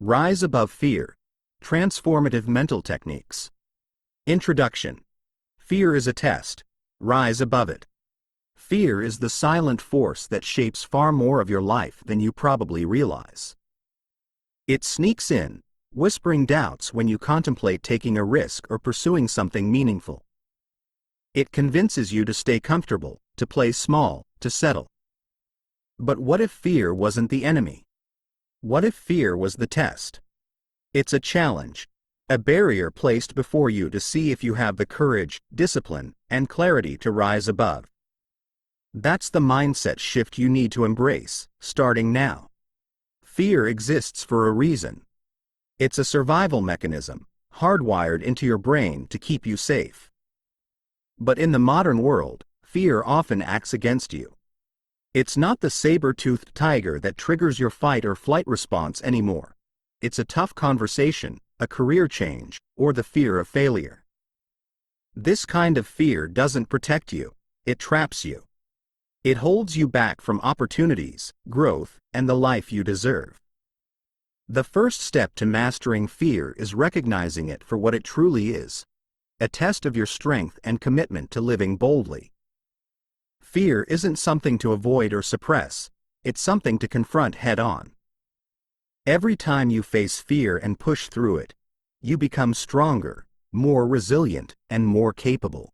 Rise above fear. Transformative Mental Techniques. Introduction. Fear is a test. Rise above it. Fear is the silent force that shapes far more of your life than you probably realize. It sneaks in, whispering doubts when you contemplate taking a risk or pursuing something meaningful. It convinces you to stay comfortable, to play small, to settle. But what if fear wasn't the enemy? What if fear was the test? It's a challenge, a barrier placed before you to see if you have the courage, discipline, and clarity to rise above. That's the mindset shift you need to embrace, starting now. Fear exists for a reason. It's a survival mechanism, hardwired into your brain to keep you safe. But in the modern world, fear often acts against you. It's not the saber-toothed tiger that triggers your fight or flight response anymore. It's a tough conversation, a career change, or the fear of failure. This kind of fear doesn't protect you, it traps you. It holds you back from opportunities, growth, and the life you deserve. The first step to mastering fear is recognizing it for what it truly is: a test of your strength and commitment to living boldly. Fear isn't something to avoid or suppress, it's something to confront head-on. Every time you face fear and push through it, you become stronger, more resilient, and more capable.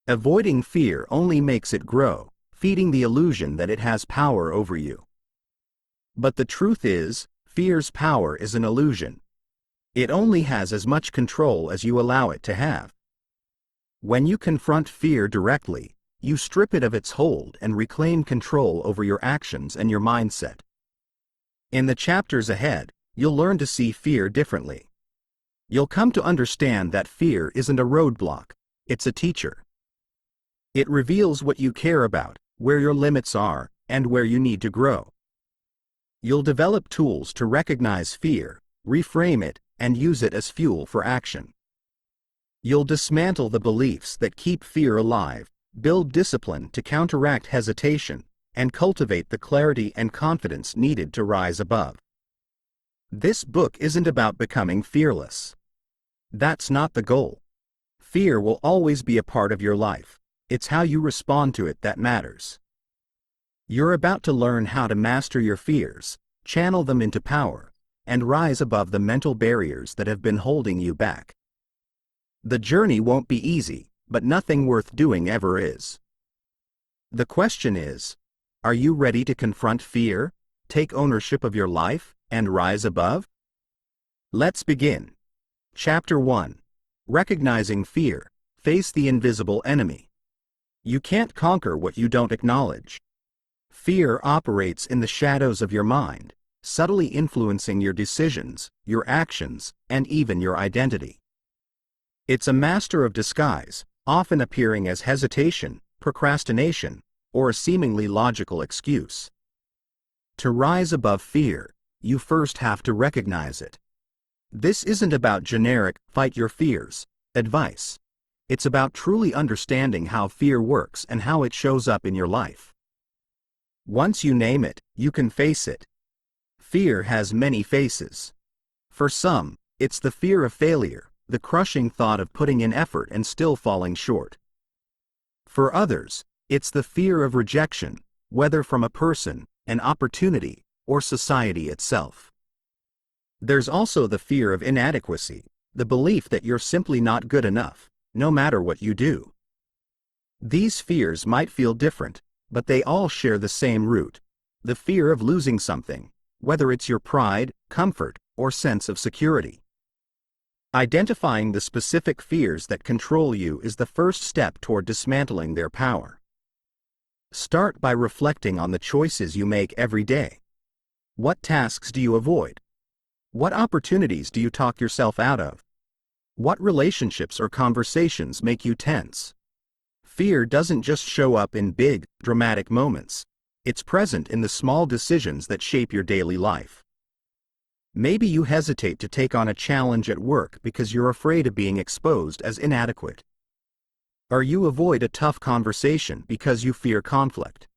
Avoiding fear only makes it grow, feeding the illusion that it has power over you. But the truth is, fear's power is an illusion. It only has as much control as you allow it to have. When you confront fear directly, you strip it of its hold and reclaim control over your actions and your mindset. In the chapters ahead, you'll learn to see fear differently. You'll come to understand that fear isn't a roadblock, it's a teacher. It reveals what you care about, where your limits are, and where you need to grow. You'll develop tools to recognize fear, reframe it, and use it as fuel for action. You'll dismantle the beliefs that keep fear alive, build discipline to counteract hesitation, and cultivate the clarity and confidence needed to rise above. This book isn't about becoming fearless. That's not the goal. Fear will always be a part of your life. It's how you respond to it that matters. You're about to learn how to master your fears, channel them into power, and rise above the mental barriers that have been holding you back. The journey won't be easy, but nothing worth doing ever is. The question is, are you ready to confront fear, take ownership of your life, and rise above? Let's begin. Chapter 1. Recognizing Fear. Face the invisible enemy. You can't conquer what you don't acknowledge. Fear operates in the shadows of your mind, subtly influencing your decisions, your actions, and even your identity. It's a master of disguise, often appearing as hesitation, procrastination, or a seemingly logical excuse. To rise above fear, you first have to recognize it. This isn't about generic, fight your fears, advice. It's about truly understanding how fear works and how it shows up in your life. Once you name it, you can face it. Fear has many faces. For some, it's the fear of failure, the crushing thought of putting in effort and still falling short. For others, it's the fear of rejection, whether from a person, an opportunity, or society itself. There's also the fear of inadequacy, the belief that you're simply not good enough, no matter what you do. These fears might feel different, but they all share the same root: the fear of losing something, whether it's your pride, comfort, or sense of security. Identifying the specific fears that control you is the first step toward dismantling their power. Start by reflecting on the choices you make every day. What tasks do you avoid? What opportunities do you talk yourself out of? What relationships or conversations make you tense? Fear doesn't just show up in big, dramatic moments. It's present in the small decisions that shape your daily life. Maybe you hesitate to take on a challenge at work because you're afraid of being exposed as inadequate. Or you avoid a tough conversation because you fear conflict.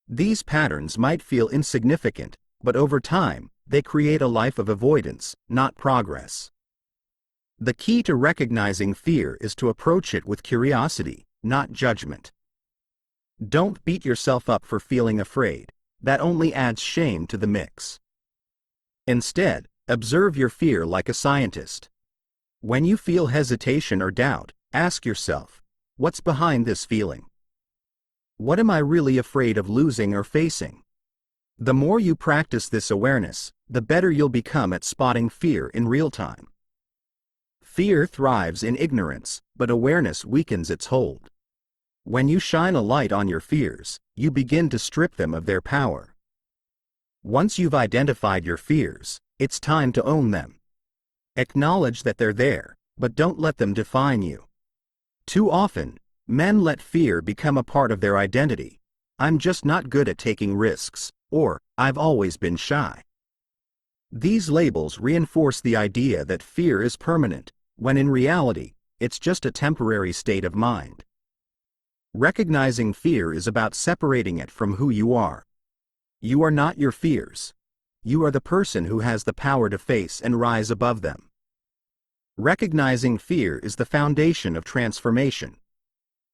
These patterns might feel insignificant, but over time, they create a life of avoidance, not progress. The key to recognizing fear is to approach it with curiosity, not judgment. Don't beat yourself up for feeling afraid. That only adds shame to the mix. Instead, observe your fear like a scientist. When you feel hesitation or doubt, ask yourself, what's behind this feeling? What am I really afraid of losing or facing? The more you practice this awareness, the better you'll become at spotting fear in real time. Fear thrives in ignorance, but awareness weakens its hold. When you shine a light on your fears, you begin to strip them of their power. Once you've identified your fears, it's time to own them. Acknowledge that they're there, but don't let them define you. Too often, men let fear become a part of their identity. I'm just not good at taking risks, or I've always been shy. These labels reinforce the idea that fear is permanent, when in reality, it's just a temporary state of mind. Recognizing fear is about separating it from who you are. You are not your fears. You are the person who has the power to face and rise above them. Recognizing fear is the foundation of transformation.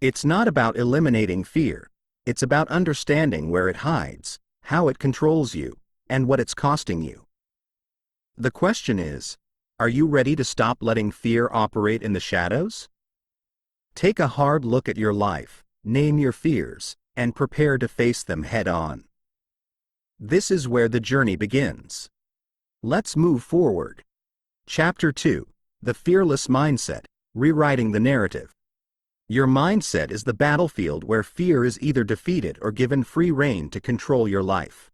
It's not about eliminating fear. It's about understanding where it hides, how it controls you, and what it's costing you. The question is, are you ready to stop letting fear operate in the shadows? Take a hard look at your life, name your fears, and prepare to face them head-on. This is where the journey begins. Let's move forward. Chapter 2. The Fearless Mindset, Rewriting the Narrative. Your mindset is the battlefield where fear is either defeated or given free rein to control your life.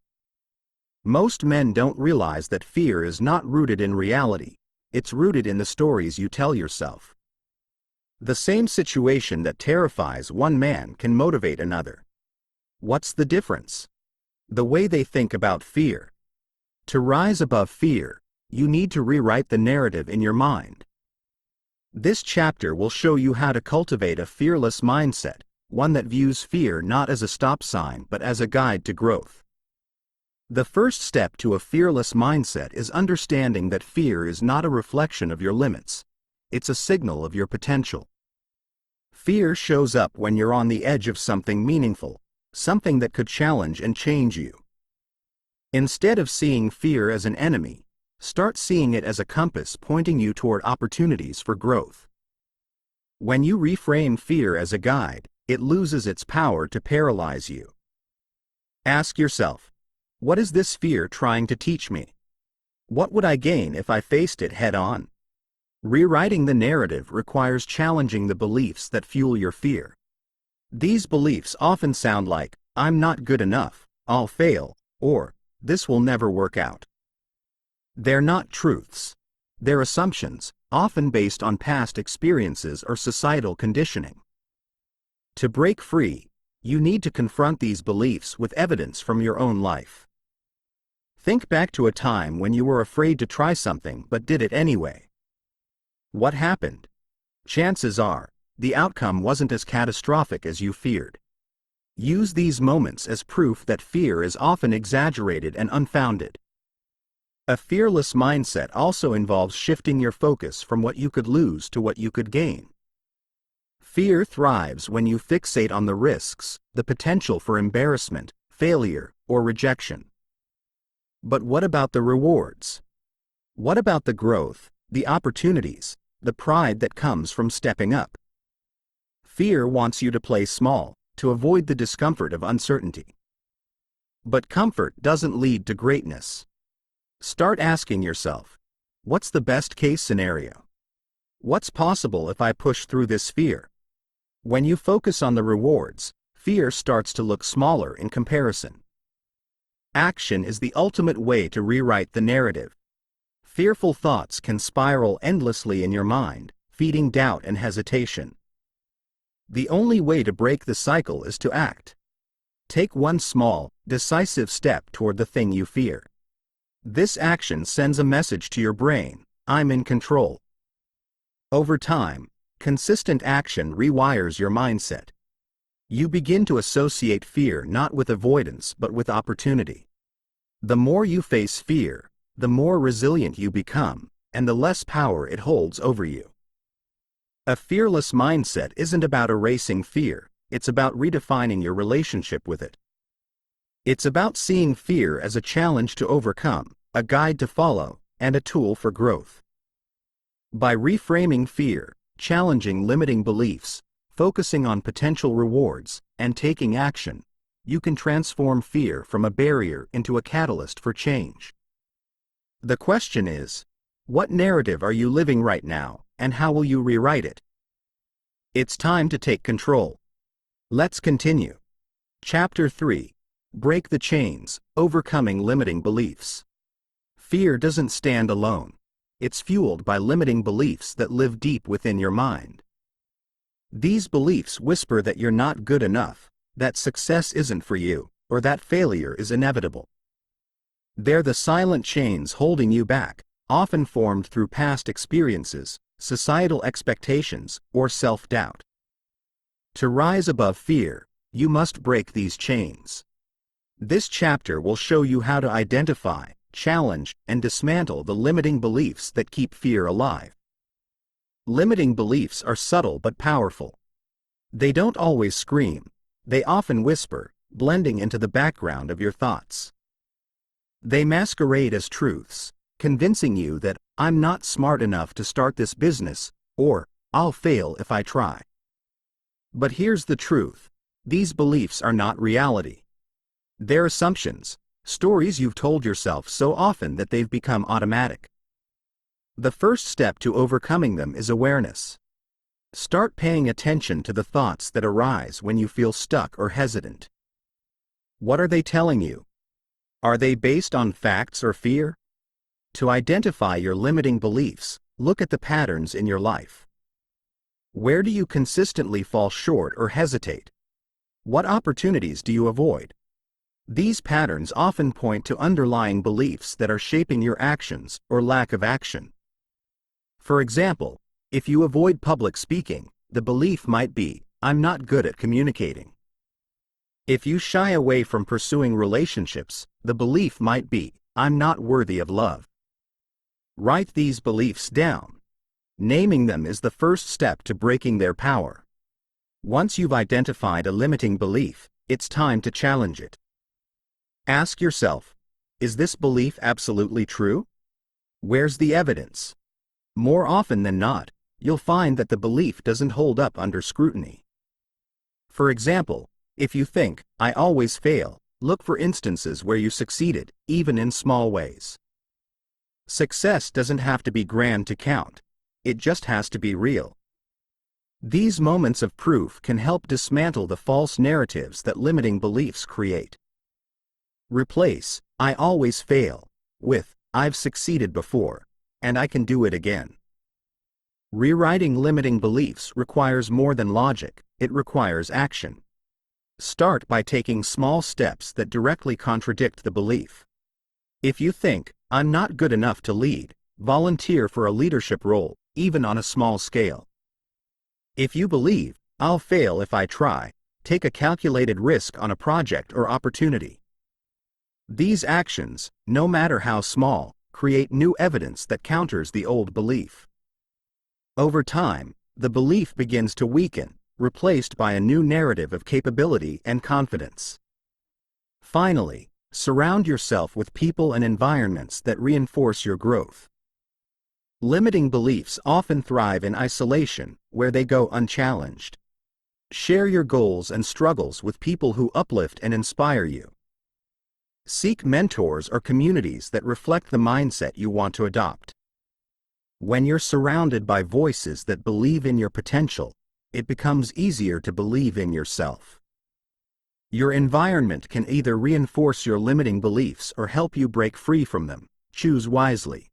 Most men don't realize that fear is not rooted in reality, it's rooted in the stories you tell yourself. The same situation that terrifies one man can motivate another. What's the difference? The way they think about fear. To rise above fear, you need to rewrite the narrative in your mind. This chapter will show you how to cultivate a fearless mindset, one that views fear not as a stop sign but as a guide to growth. The first step to a fearless mindset is understanding that fear is not a reflection of your limits. It's a signal of your potential. Fear shows up when you're on the edge of something meaningful, something that could challenge and change you. Instead of seeing fear as an enemy, start seeing it as a compass pointing you toward opportunities for growth. When you reframe fear as a guide, it loses its power to paralyze you. Ask yourself, what is this fear trying to teach me? What would I gain if I faced it head-on? Rewriting the narrative requires challenging the beliefs that fuel your fear. These beliefs often sound like, I'm not good enough, I'll fail, or, this will never work out. They're not truths. They're assumptions, often based on past experiences or societal conditioning. To break free, you need to confront these beliefs with evidence from your own life. Think back to a time when you were afraid to try something but did it anyway. What happened? Chances are, the outcome wasn't as catastrophic as you feared. Use these moments as proof that fear is often exaggerated and unfounded. A fearless mindset also involves shifting your focus from what you could lose to what you could gain. Fear thrives when you fixate on the risks, the potential for embarrassment, failure, or rejection. But what about the rewards? What about the growth, the opportunities, the pride that comes from stepping up? Fear wants you to play small, to avoid the discomfort of uncertainty. But comfort doesn't lead to greatness. Start asking yourself, what's the best case scenario? What's possible if I push through this fear? When you focus on the rewards, fear starts to look smaller in comparison. Action is the ultimate way to rewrite the narrative. Fearful thoughts can spiral endlessly in your mind, feeding doubt and hesitation. The only way to break the cycle is to act. Take one small, decisive step toward the thing you fear. This action sends a message to your brain, I'm in control. Over time, consistent action rewires your mindset. You begin to associate fear not with avoidance but with opportunity. The more you face fear, the more resilient you become, and the less power it holds over you. A fearless mindset isn't about erasing fear, it's about redefining your relationship with it. It's about seeing fear as a challenge to overcome, a guide to follow, and a tool for growth. By reframing fear, challenging limiting beliefs, focusing on potential rewards, and taking action, you can transform fear from a barrier into a catalyst for change. The question is, what narrative are you living right now, and how will you rewrite it? It's time to take control. Let's continue. Chapter 3. Break the chains, overcoming limiting beliefs. Fear doesn't stand alone. It's fueled by limiting beliefs that live deep within your mind. These beliefs whisper that you're not good enough, that success isn't for you, or that failure is inevitable. They're the silent chains holding you back, often formed through past experiences, societal expectations, or self-doubt. To rise above fear, you must break these chains. This chapter will show you how to identify, challenge, and dismantle the limiting beliefs that keep fear alive. Limiting beliefs are subtle but powerful. They don't always scream, they often whisper, blending into the background of your thoughts. They masquerade as truths, convincing you that, "I'm not smart enough to start this business," or, "I'll fail if I try." But here's the truth: these beliefs are not reality. They're assumptions, stories you've told yourself so often that they've become automatic. The first step to overcoming them is awareness. Start paying attention to the thoughts that arise when you feel stuck or hesitant. What are they telling you? Are they based on facts or fear? To identify your limiting beliefs, look at the patterns in your life. Where do you consistently fall short or hesitate? What opportunities do you avoid? These patterns often point to underlying beliefs that are shaping your actions or lack of action. For example, if you avoid public speaking, the belief might be, "I'm not good at communicating." If you shy away from pursuing relationships, the belief might be, "I'm not worthy of love." Write these beliefs down. Naming them is the first step to breaking their power. Once you've identified a limiting belief, it's time to challenge it. Ask yourself, is this belief absolutely true? Where's the evidence? More often than not, you'll find that the belief doesn't hold up under scrutiny. For example, if you think, "I always fail," look for instances where you succeeded, even in small ways. Success doesn't have to be grand to count. It just has to be real. These moments of proof can help dismantle the false narratives that limiting beliefs create. Replace, "I always fail," with, "I've succeeded before, and I can do it again." Rewriting limiting beliefs requires more than logic, it requires action. Start by taking small steps that directly contradict the belief. If you think, "I'm not good enough to lead," volunteer for a leadership role, even on a small scale. If you believe, "I'll fail if I try," take a calculated risk on a project or opportunity. These actions, no matter how small, create new evidence that counters the old belief. Over time, the belief begins to weaken, replaced by a new narrative of capability and confidence. Finally, surround yourself with people and environments that reinforce your growth. Limiting beliefs often thrive in isolation, where they go unchallenged. Share your goals and struggles with people who uplift and inspire you. Seek mentors or communities that reflect the mindset you want to adopt. When you're surrounded by voices that believe in your potential, it becomes easier to believe in yourself. Your environment can either reinforce your limiting beliefs or help you break free from them. Choose wisely.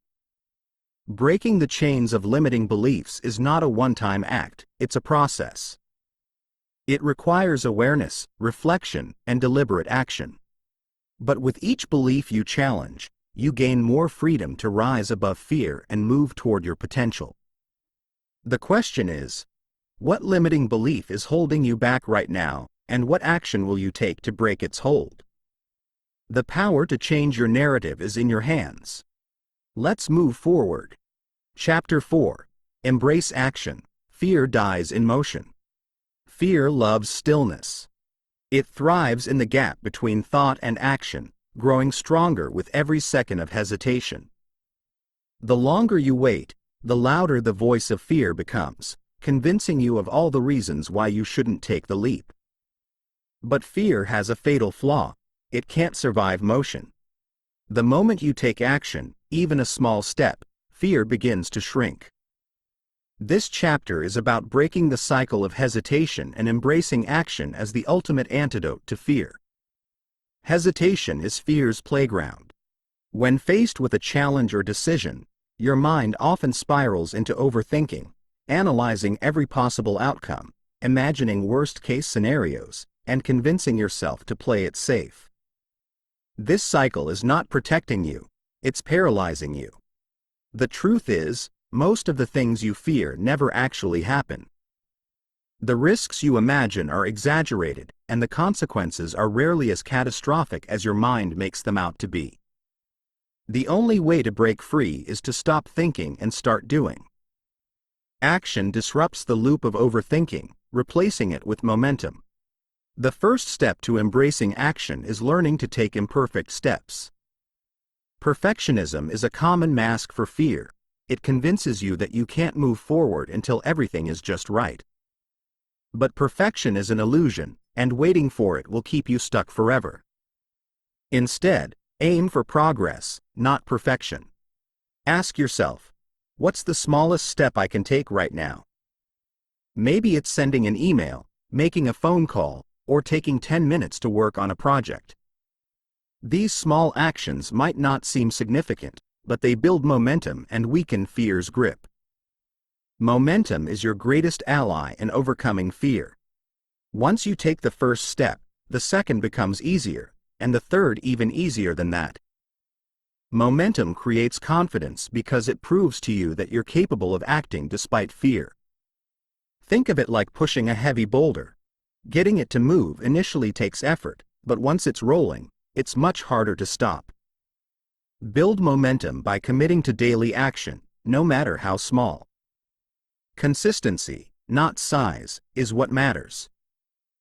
Breaking the chains of limiting beliefs is not a one-time act, it's a process. It requires awareness, reflection, and deliberate action. But with each belief you challenge, you gain more freedom to rise above fear and move toward your potential. The question is, what limiting belief is holding you back right now, and what action will you take to break its hold? The power to change your narrative is in your hands. Let's move forward. Chapter 4. Embrace action. Fear dies in motion. Fear loves stillness. It thrives in the gap between thought and action, growing stronger with every second of hesitation. The longer you wait, the louder the voice of fear becomes, convincing you of all the reasons why you shouldn't take the leap. But fear has a fatal flaw. It can't survive motion. The moment you take action, even a small step, fear begins to shrink. This chapter is about breaking the cycle of hesitation and embracing action as the ultimate antidote to fear. Hesitation is fear's playground. When faced with a challenge or decision, your mind often spirals into overthinking, analyzing every possible outcome, imagining worst-case scenarios, and convincing yourself to play it safe. This cycle is not protecting you, it's paralyzing you. The truth is, most of the things you fear never actually happen. The risks you imagine are exaggerated, and the consequences are rarely as catastrophic as your mind makes them out to be. The only way to break free is to stop thinking and start doing. Action disrupts the loop of overthinking, replacing it with momentum. The first step to embracing action is learning to take imperfect steps. Perfectionism is a common mask for fear. It convinces you that you can't move forward until everything is just right. But perfection is an illusion, and waiting for it will keep you stuck forever. Instead, aim for progress, not perfection. Ask yourself, what's the smallest step I can take right now? Maybe it's sending an email, making a phone call, or taking 10 minutes to work on a project. These small actions might not seem significant, but they build momentum and weaken fear's grip. Momentum is your greatest ally in overcoming fear. Once you take the first step, the second becomes easier, and the third even easier than that. Momentum creates confidence because it proves to you that you're capable of acting despite fear. Think of it like pushing a heavy boulder. Getting it to move initially takes effort, but once it's rolling, it's much harder to stop. Build momentum by committing to daily action, no matter how small. Consistency, not size, is what matters.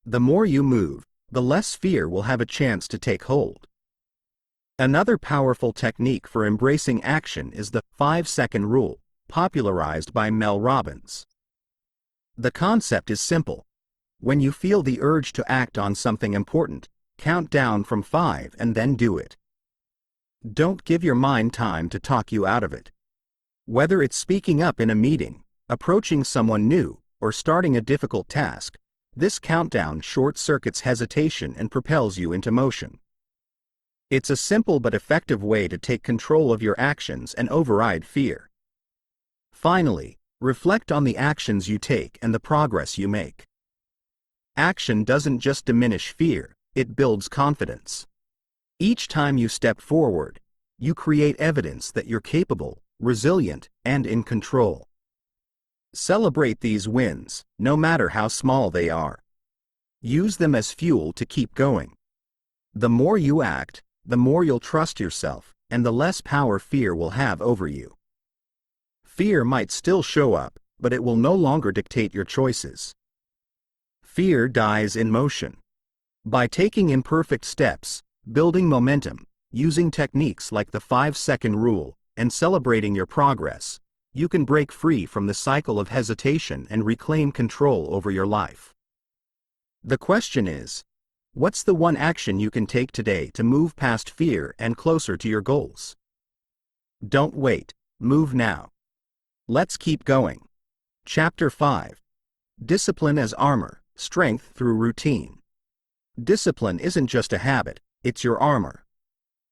The more you move, the less fear will have a chance to take hold. Another powerful technique for embracing action is the 5-second rule, popularized by Mel Robbins. The concept is simple. When you feel the urge to act on something important, count down from 5 and then do it. Don't give your mind time to talk you out of it. Whether it's speaking up in a meeting, approaching someone new, or starting a difficult task, this countdown short-circuits hesitation and propels you into motion. It's a simple but effective way to take control of your actions and override fear. Finally, reflect on the actions you take and the progress you make. Action doesn't just diminish fear, it builds confidence. Each time you step forward, you create evidence that you're capable, resilient, and in control. Celebrate these wins, no matter how small they are. Use them as fuel to keep going. The more you act, the more you'll trust yourself, and the less power fear will have over you. Fear might still show up, but it will no longer dictate your choices. Fear dies in motion. By taking imperfect steps, building momentum, using techniques like the 5-second rule, and celebrating your progress, you can break free from the cycle of hesitation and reclaim control over your life. The question is, what's the one action you can take today to move past fear and closer to your goals? Don't wait, move now. Let's keep going. Chapter 5. Discipline as armor, strength through routine. Discipline isn't just a habit, it's your armor.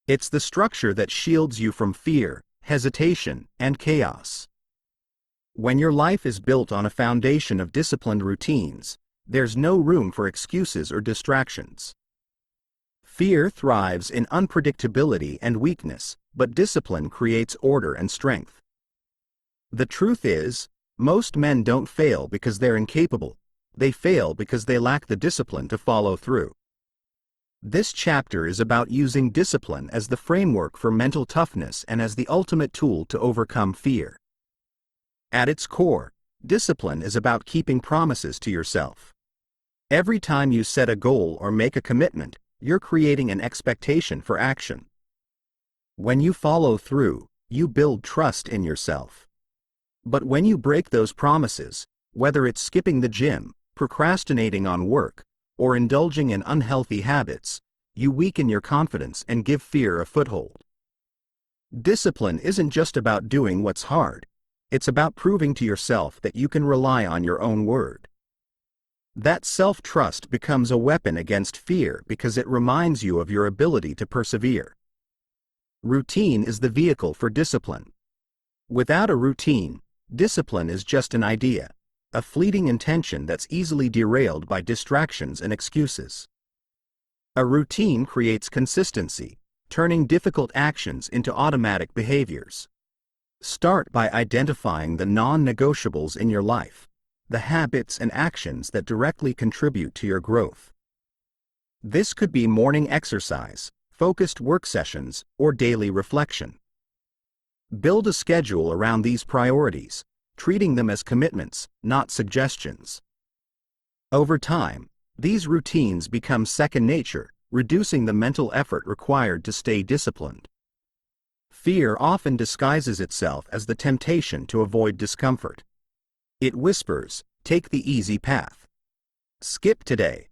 It's the structure that shields you from fear, hesitation, and chaos. When your life is built on a foundation of disciplined routines, there's no room for excuses or distractions. Fear thrives in unpredictability and weakness, but discipline creates order and strength. The truth is, most men don't fail because they're incapable, they fail because they lack the discipline to follow through. This chapter is about using discipline as the framework for mental toughness and as the ultimate tool to overcome fear. At its core, discipline is about keeping promises to yourself. Every time you set a goal or make a commitment, you're creating an expectation for action. When you follow through, you build trust in yourself. But when you break those promises, whether it's skipping the gym, procrastinating on work, or indulging in unhealthy habits, you weaken your confidence and give fear a foothold. Discipline isn't just about doing what's hard. It's about proving to yourself that you can rely on your own word. That self-trust becomes a weapon against fear because it reminds you of your ability to persevere. Routine is the vehicle for discipline. Without a routine, discipline is just an idea, a fleeting intention that's easily derailed by distractions and excuses. A routine creates consistency, turning difficult actions into automatic behaviors. Start by identifying the non-negotiables in your life, the habits and actions that directly contribute to your growth. This could be morning exercise, focused work sessions, or daily reflection. Build a schedule around these priorities, treating them as commitments, not suggestions. Over time, these routines become second nature, reducing the mental effort required to stay disciplined. Fear often disguises itself as the temptation to avoid discomfort. It whispers, "Take the easy path. Skip today.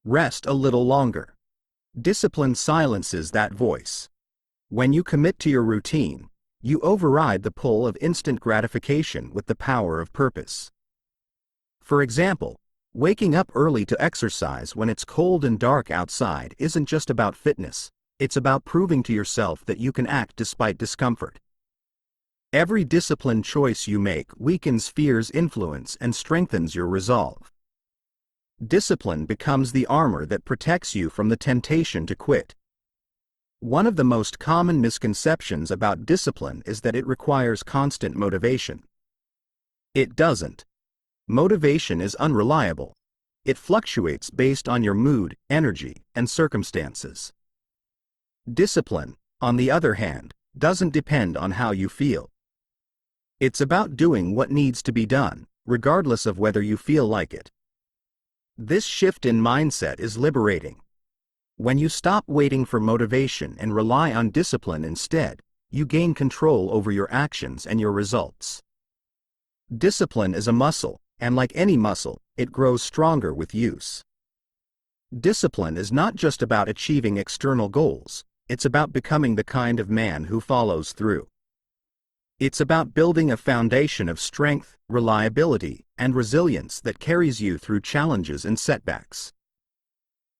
Rest a little longer." Discipline silences that voice. When you commit to your routine, you override the pull of instant gratification with the power of purpose. For example, waking up early to exercise when it's cold and dark outside isn't just about fitness, it's about proving to yourself that you can act despite discomfort. Every disciplined choice you make weakens fear's influence and strengthens your resolve. Discipline becomes the armor that protects you from the temptation to quit. One of the most common misconceptions about discipline is that it requires constant motivation. It doesn't. Motivation is unreliable. It fluctuates based on your mood, energy, and circumstances. Discipline, on the other hand, doesn't depend on how you feel. It's about doing what needs to be done, regardless of whether you feel like it. This shift in mindset is liberating. When you stop waiting for motivation and rely on discipline instead, you gain control over your actions and your results. Discipline is a muscle, and like any muscle, it grows stronger with use. Discipline is not just about achieving external goals, it's about becoming the kind of man who follows through. It's about building a foundation of strength, reliability, and resilience that carries you through challenges and setbacks.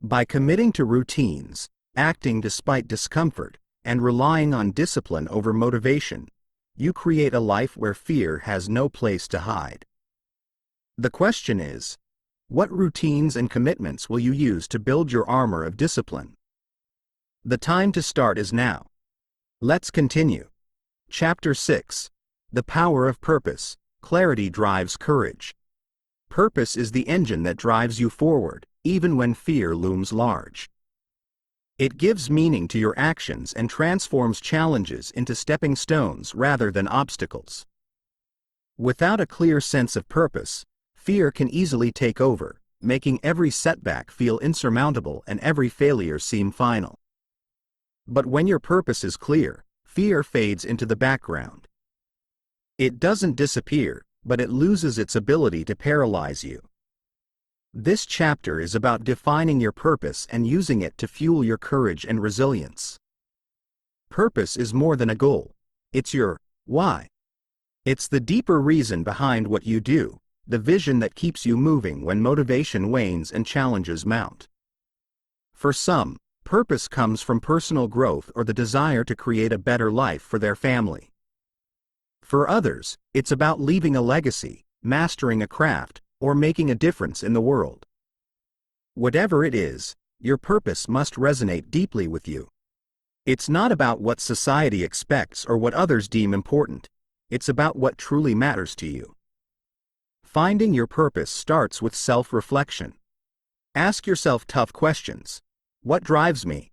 By committing to routines, acting despite discomfort, and relying on discipline over motivation, you create a life where fear has no place to hide. The question is, what routines and commitments will you use to build your armor of discipline? The time to start is now. Let's continue. Chapter 6. The Power of Purpose. Clarity drives courage. Purpose is the engine that drives you forward, even when fear looms large. It gives meaning to your actions and transforms challenges into stepping stones rather than obstacles. Without a clear sense of purpose, fear can easily take over, making every setback feel insurmountable and every failure seem final. But when your purpose is clear, fear fades into the background. It doesn't disappear, but it loses its ability to paralyze you. This chapter is about defining your purpose and using it to fuel your courage and resilience. Purpose is more than a goal. It's your why. It's the deeper reason behind what you do, the vision that keeps you moving when motivation wanes and challenges mount. For some, purpose comes from personal growth or the desire to create a better life for their family. For others, it's about leaving a legacy, mastering a craft, or making a difference in the world. Whatever it is, your purpose must resonate deeply with you. It's not about what society expects or what others deem important. It's about what truly matters to you. Finding your purpose starts with self-reflection. Ask yourself tough questions. What drives me?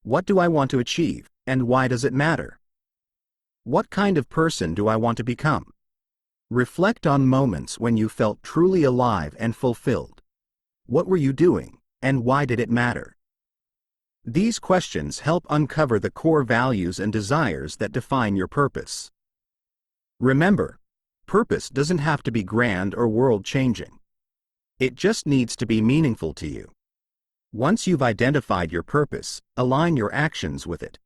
What do I want to achieve, and why does it matter? What kind of person do I want to become? Reflect on moments when you felt truly alive and fulfilled. What were you doing, and why did it matter? These questions help uncover the core values and desires that define your purpose. Remember, purpose doesn't have to be grand or world-changing. It just needs to be meaningful to you. Once you've identified your purpose, align your actions with it.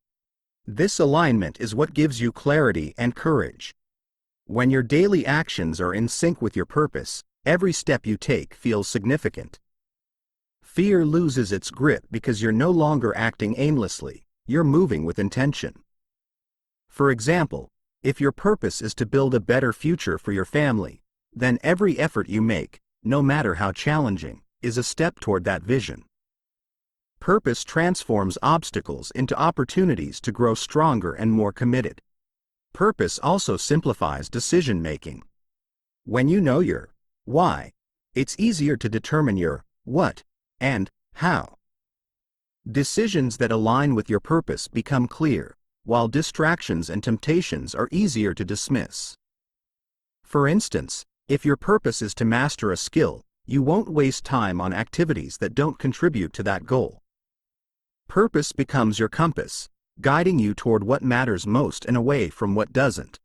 This alignment is what gives you clarity and courage. When your daily actions are in sync with your purpose, every step you take feels significant. Fear loses its grip because you're no longer acting aimlessly, you're moving with intention. For example, if your purpose is to build a better future for your family, then every effort you make, no matter how challenging, is a step toward that vision. Purpose transforms obstacles into opportunities to grow stronger and more committed. Purpose also simplifies decision-making. When you know your why, it's easier to determine your what and how. Decisions that align with your purpose become clear, while distractions and temptations are easier to dismiss. For instance, if your purpose is to master a skill, you won't waste time on activities that don't contribute to that goal. Purpose becomes your compass, guiding you toward what matters most and away from what doesn't.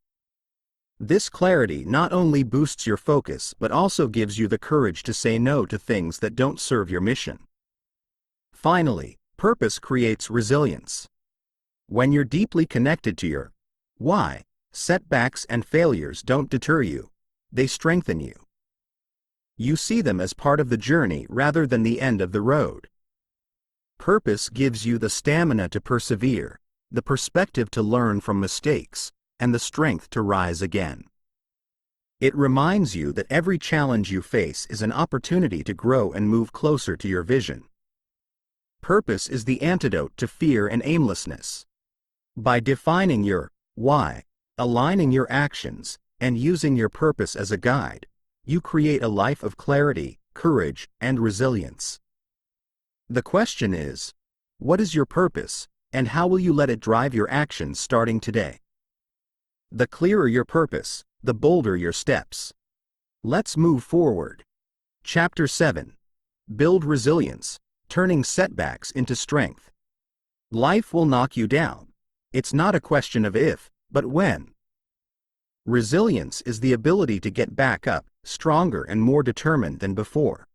This clarity not only boosts your focus but also gives you the courage to say no to things that don't serve your mission. Finally, purpose creates resilience. When you're deeply connected to your why, setbacks and failures don't deter you, they strengthen you. You see them as part of the journey rather than the end of the road. Purpose gives you the stamina to persevere, the perspective to learn from mistakes, and the strength to rise again. It reminds you that every challenge you face is an opportunity to grow and move closer to your vision. Purpose is the antidote to fear and aimlessness. By defining your why, aligning your actions, and using your purpose as a guide, you create a life of clarity, courage, and resilience. The question is, what is your purpose, and how will you let it drive your actions starting today? The clearer your purpose, the bolder your steps. Let's move forward. Chapter 7. Build resilience, turning setbacks into strength. Life will knock you down. It's not a question of if, but when. Resilience is the ability to get back up, stronger and more determined than before.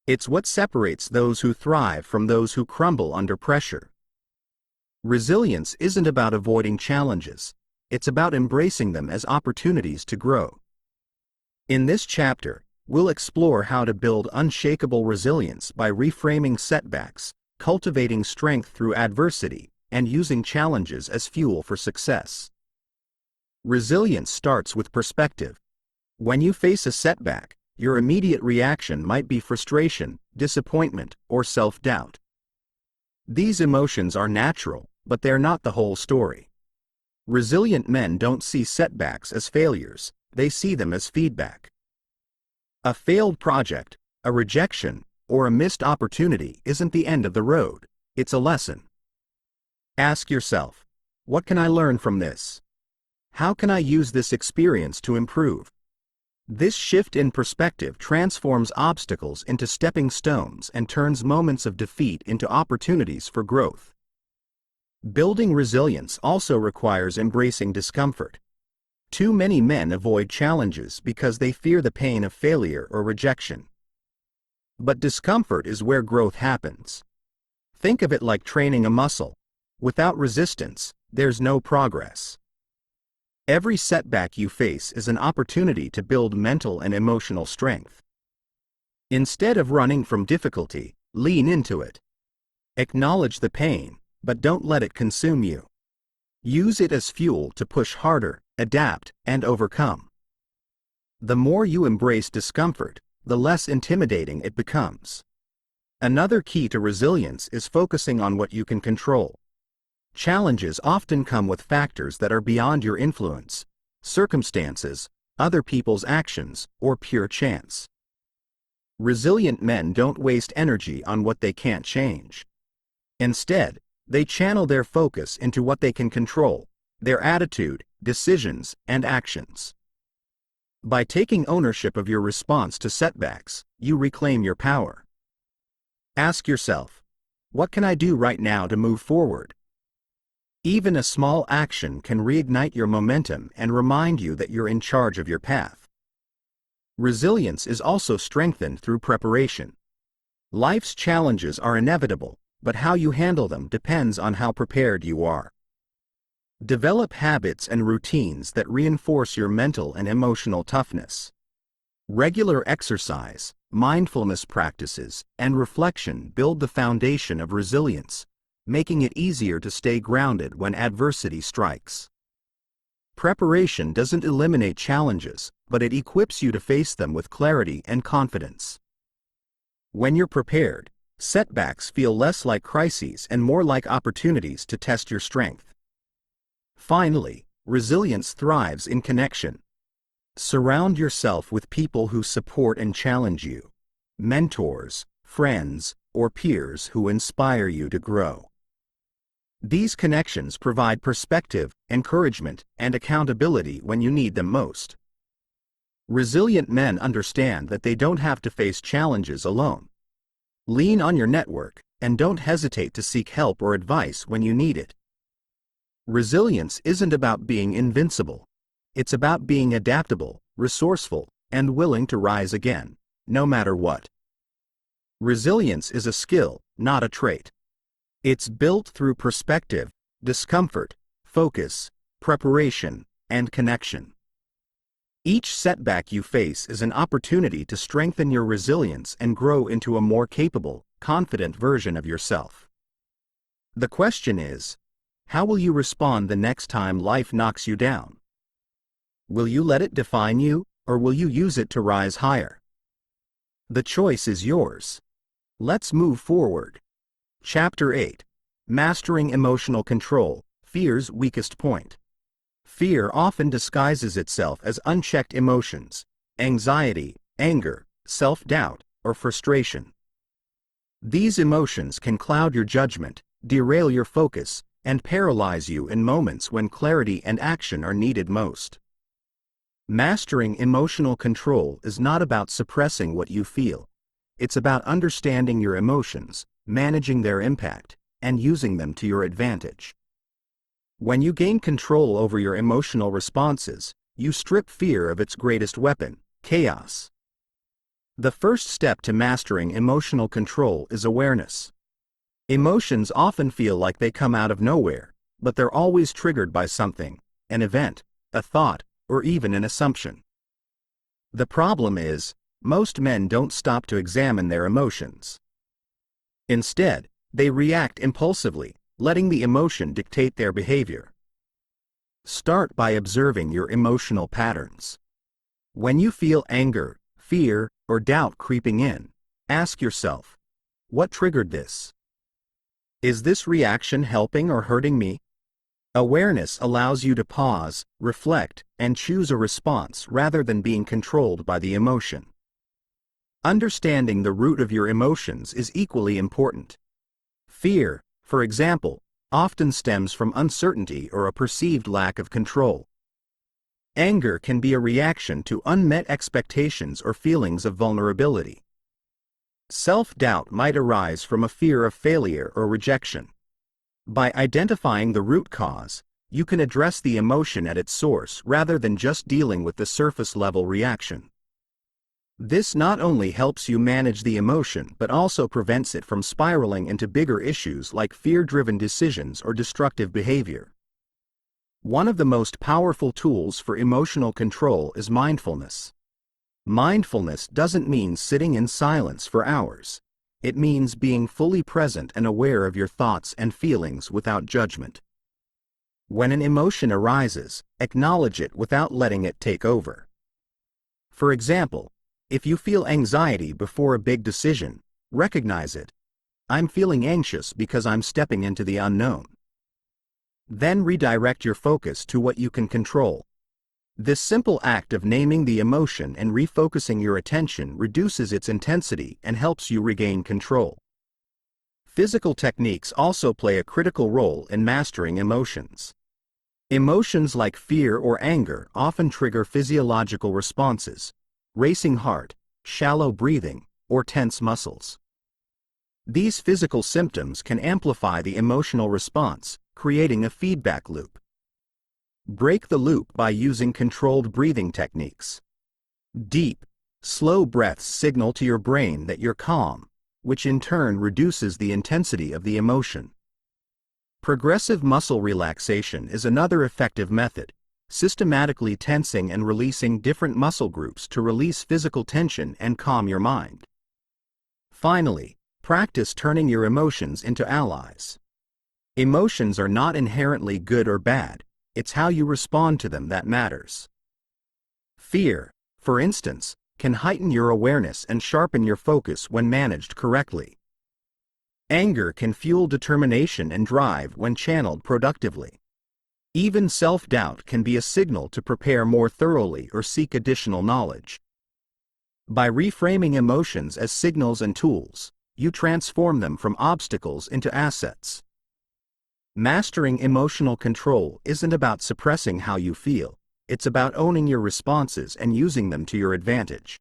It's what separates those who thrive from those who crumble under pressure. Resilience isn't about avoiding challenges, it's about embracing them as opportunities to grow. In this chapter, we'll explore how to build unshakable resilience by reframing setbacks, cultivating strength through adversity, and using challenges as fuel for success. Resilience starts with perspective. When you face a setback, your immediate reaction might be frustration, disappointment, or self-doubt. These emotions are natural, but they're not the whole story. Resilient men don't see setbacks as failures, they see them as feedback. A failed project, a rejection, or a missed opportunity isn't the end of the road, it's a lesson. Ask yourself, what can I learn from this? How can I use this experience to improve? This shift in perspective transforms obstacles into stepping stones and turns moments of defeat into opportunities for growth. Building resilience also requires embracing discomfort. Too many men avoid challenges because they fear the pain of failure or rejection. But discomfort is where growth happens. Think of it like training a muscle. Without resistance, there's no progress. Every setback you face is an opportunity to build mental and emotional strength. Instead of running from difficulty, lean into it. Acknowledge the pain, but don't let it consume you. Use it as fuel to push harder, adapt, and overcome. The more you embrace discomfort, the less intimidating it becomes. Another key to resilience is focusing on what you can control. Challenges often come with factors that are beyond your influence, circumstances, other people's actions, or pure chance. Resilient men don't waste energy on what they can't change. Instead, they channel their focus into what they can control: their attitude, decisions, and actions. By taking ownership of your response to setbacks, you reclaim your power. Ask yourself, what can I do right now to move forward? Even a small action can reignite your momentum and remind you that you're in charge of your path. Resilience is also strengthened through preparation. Life's challenges are inevitable, but how you handle them depends on how prepared you are. Develop habits and routines that reinforce your mental and emotional toughness. Regular exercise, mindfulness practices, and reflection build the foundation of resilience, making it easier to stay grounded when adversity strikes. Preparation doesn't eliminate challenges, but it equips you to face them with clarity and confidence. When you're prepared, setbacks feel less like crises and more like opportunities to test your strength. Finally, resilience thrives in connection. Surround yourself with people who support and challenge you: mentors, friends, or peers who inspire you to grow. These connections provide perspective, encouragement, and accountability when you need them most. Resilient men understand that they don't have to face challenges alone. Lean on your network, and don't hesitate to seek help or advice when you need it. Resilience isn't about being invincible. It's about being adaptable, resourceful, and willing to rise again, no matter what. Resilience is a skill, not a trait. It's built through perspective, discomfort, focus, preparation, and connection. Each setback you face is an opportunity to strengthen your resilience and grow into a more capable, confident version of yourself. The question is, how will you respond the next time life knocks you down? Will you let it define you, or will you use it to rise higher? The choice is yours. Let's move forward. Chapter 8. Mastering Emotional Control, Fear's Weakest Point. Fear often disguises itself as unchecked emotions: anxiety, anger, self-doubt, or frustration. These emotions can cloud your judgment, derail your focus, and paralyze you in moments when clarity and action are needed most. Mastering emotional control is not about suppressing what you feel. It's about understanding your emotions, managing their impact, and using them to your advantage. When you gain control over your emotional responses, you strip fear of its greatest weapon: chaos. The first step to mastering emotional control is awareness. Emotions often feel like they come out of nowhere, but they're always triggered by something: an event, a thought, or even an assumption. The problem is, most men don't stop to examine their emotions. Instead, they react impulsively, letting the emotion dictate their behavior. Start by observing your emotional patterns. When you feel anger, fear, or doubt creeping in, ask yourself, what triggered this? Is this reaction helping or hurting me? Awareness allows you to pause, reflect, and choose a response rather than being controlled by the emotion. Understanding the root of your emotions is equally important. Fear, for example, often stems from uncertainty or a perceived lack of control. Anger can be a reaction to unmet expectations or feelings of vulnerability. Self-doubt might arise from a fear of failure or rejection. By identifying the root cause, you can address the emotion at its source rather than just dealing with the surface-level reaction. This not only helps you manage the emotion but also prevents it from spiraling into bigger issues like fear-driven decisions or destructive behavior. One of the most powerful tools for emotional control is mindfulness. Mindfulness doesn't mean sitting in silence for hours. It means being fully present and aware of your thoughts and feelings without judgment. When an emotion arises, acknowledge it without letting it take over. For example, if you feel anxiety before a big decision, recognize it. I'm feeling anxious because I'm stepping into the unknown. Then redirect your focus to what you can control. This simple act of naming the emotion and refocusing your attention reduces its intensity and helps you regain control. Physical techniques also play a critical role in mastering emotions. Emotions like fear or anger often trigger physiological responses: racing heart, shallow breathing, or tense muscles. These physical symptoms can amplify the emotional response, creating a feedback loop. Break the loop by using controlled breathing techniques. Deep, slow breaths signal to your brain that you're calm, which in turn reduces the intensity of the emotion. Progressive muscle relaxation is another effective method, systematically tensing and releasing different muscle groups to release physical tension and calm your mind. Finally, practice turning your emotions into allies. Emotions are not inherently good or bad, it's how you respond to them that matters. Fear, for instance, can heighten your awareness and sharpen your focus when managed correctly. Anger can fuel determination and drive when channeled productively. Even self-doubt can be a signal to prepare more thoroughly or seek additional knowledge. By reframing emotions as signals and tools, you transform them from obstacles into assets. Mastering emotional control isn't about suppressing how you feel, it's about owning your responses and using them to your advantage.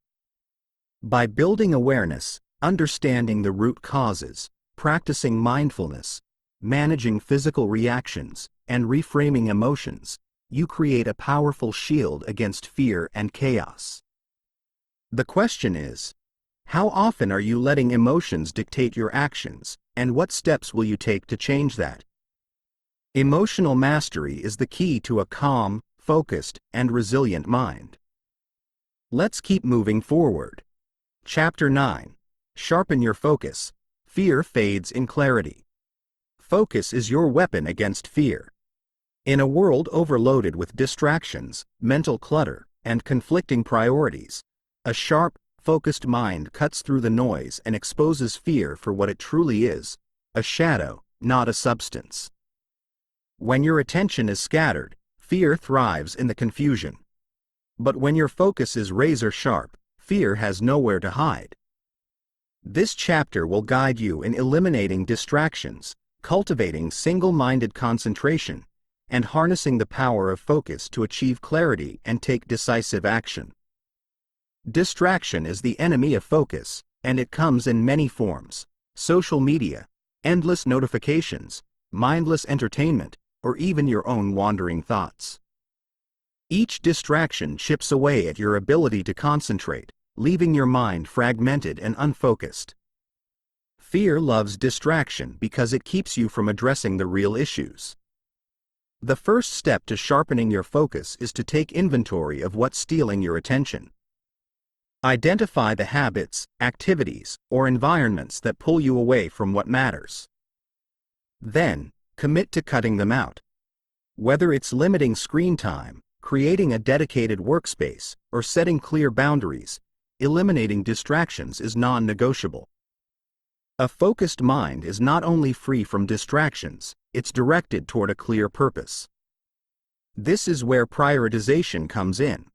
By building awareness, understanding the root causes, practicing mindfulness, managing physical reactions, and reframing emotions, you create a powerful shield against fear and chaos. The question is, how often are you letting emotions dictate your actions, and what steps will you take to change that? Emotional mastery is the key to a calm, focused, and resilient mind. Let's keep moving forward. Chapter 9. Sharpen your focus. Fear fades in clarity. Focus is your weapon against fear. In a world overloaded with distractions, mental clutter, and conflicting priorities, a sharp, focused mind cuts through the noise and exposes fear for what it truly is: a shadow, not a substance. When your attention is scattered, fear thrives in the confusion. But when your focus is razor sharp, fear has nowhere to hide. This chapter will guide you in eliminating distractions, cultivating single-minded concentration, and harnessing the power of focus to achieve clarity and take decisive action. Distraction is the enemy of focus, and it comes in many forms: social media, endless notifications, mindless entertainment, or even your own wandering thoughts. Each distraction chips away at your ability to concentrate, leaving your mind fragmented and unfocused. Fear loves distraction because it keeps you from addressing the real issues. The first step to sharpening your focus is to take inventory of what's stealing your attention. Identify the habits, activities, or environments that pull you away from what matters. Then, commit to cutting them out. Whether it's limiting screen time, creating a dedicated workspace, or setting clear boundaries, eliminating distractions is non-negotiable. A focused mind is not only free from distractions, it's directed toward a clear purpose. This is where prioritization comes in.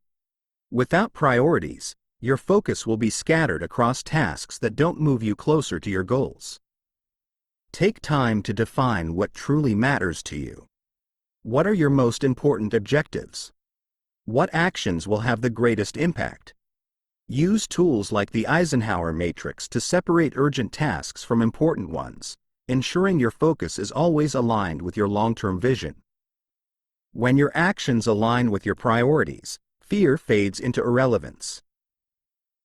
Without priorities, your focus will be scattered across tasks that don't move you closer to your goals. Take time to define what truly matters to you. What are your most important objectives? What actions will have the greatest impact? Use tools like the Eisenhower matrix to separate urgent tasks from important ones, ensuring your focus is always aligned with your long-term vision. When your actions align with your priorities, fear fades into irrelevance.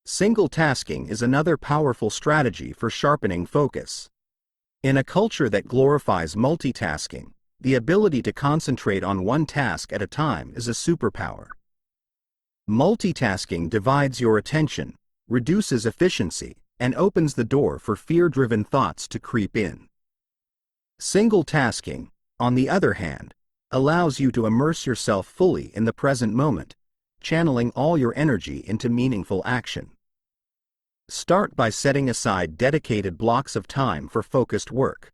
Single tasking is another powerful strategy for sharpening focus. In a culture that glorifies multitasking, the ability to concentrate on one task at a time is a superpower. Multitasking divides your attention, reduces efficiency, and opens the door for fear-driven thoughts to creep in. Single tasking, on the other hand, allows you to immerse yourself fully in the present moment, channeling all your energy into meaningful action. Start by setting aside dedicated blocks of time for focused work.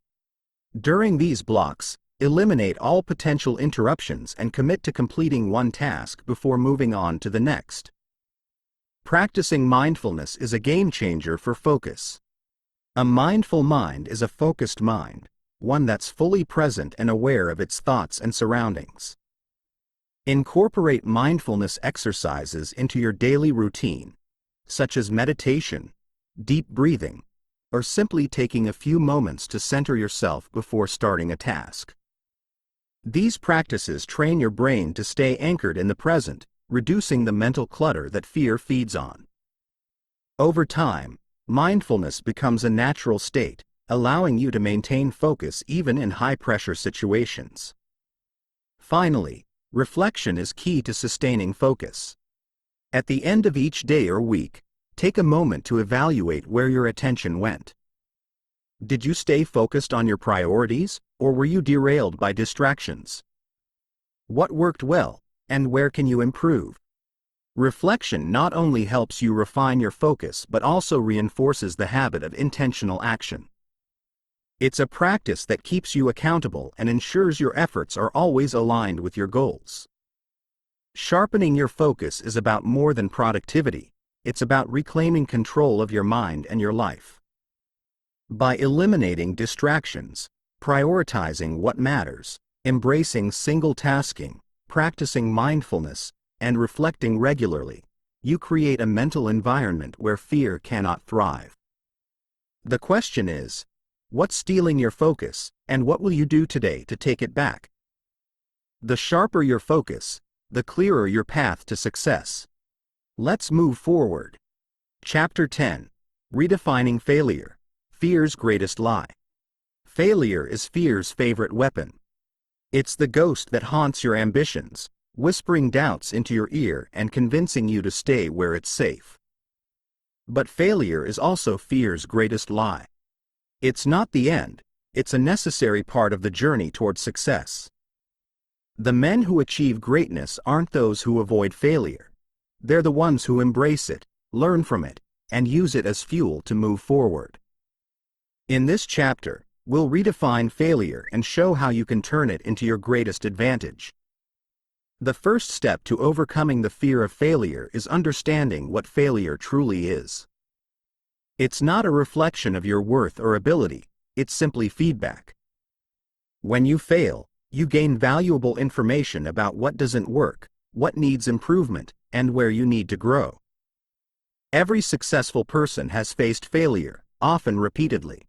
During these blocks, eliminate all potential interruptions and commit to completing one task before moving on to the next. Practicing mindfulness is a game changer for focus. A mindful mind is a focused mind, one that's fully present and aware of its thoughts and surroundings. Incorporate mindfulness exercises into your daily routine, such as meditation, deep breathing, or simply taking a few moments to center yourself before starting a task. These practices train your brain to stay anchored in the present, reducing the mental clutter that fear feeds on. Over time, mindfulness becomes a natural state, allowing you to maintain focus even in high-pressure situations. Finally, reflection is key to sustaining focus. At the end of each day or week, take a moment to evaluate where your attention went. Did you stay focused on your priorities, or were you derailed by distractions? What worked well, and where can you improve? Reflection not only helps you refine your focus but also reinforces the habit of intentional action. It's a practice that keeps you accountable and ensures your efforts are always aligned with your goals. Sharpening your focus is about more than productivity, it's about reclaiming control of your mind and your life. By eliminating distractions, prioritizing what matters, embracing single tasking, practicing mindfulness, and reflecting regularly, you create a mental environment where fear cannot thrive. The question is, what's stealing your focus, and what will you do today to take it back? The sharper your focus, the clearer your path to success. Let's move forward. Chapter 10. Redefining Failure. Fear's Greatest Lie. Failure is fear's favorite weapon. It's the ghost that haunts your ambitions, whispering doubts into your ear and convincing you to stay where it's safe. But failure is also fear's greatest lie. It's not the end, it's a necessary part of the journey toward success. The men who achieve greatness aren't those who avoid failure. They're the ones who embrace it, learn from it, and use it as fuel to move forward. In this chapter, we'll redefine failure and show how you can turn it into your greatest advantage. The first step to overcoming the fear of failure is understanding what failure truly is. It's not a reflection of your worth or ability, it's simply feedback. When you fail, you gain valuable information about what doesn't work, what needs improvement, and where you need to grow. Every successful person has faced failure, often repeatedly.